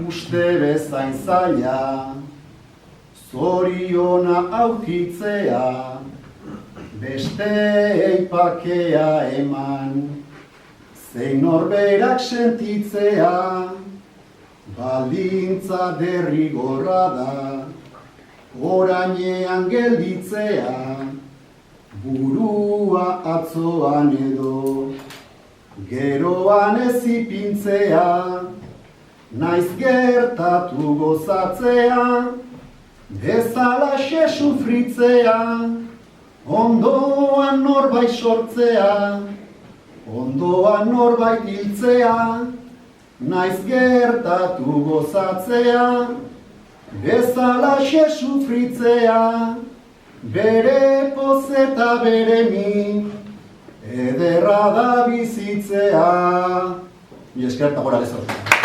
uste bezain zaila, zoriona aurkitzea, beste eipakea eman, zein norberak sentitzea, baldintza derrigorra da, orainean gelditzea, burua atzoan edo, geroan ez ipintzea, naiz gertatu gozatzea, bezalaxe sufritzea, ondoan norbait sortzea, ondoan norbait hiltzea, naiz gertatu gozatzea, bezalaxe sufritzea, bere poz eta bere min, ederra da bizitzea. Mi esker eta gora gezortu.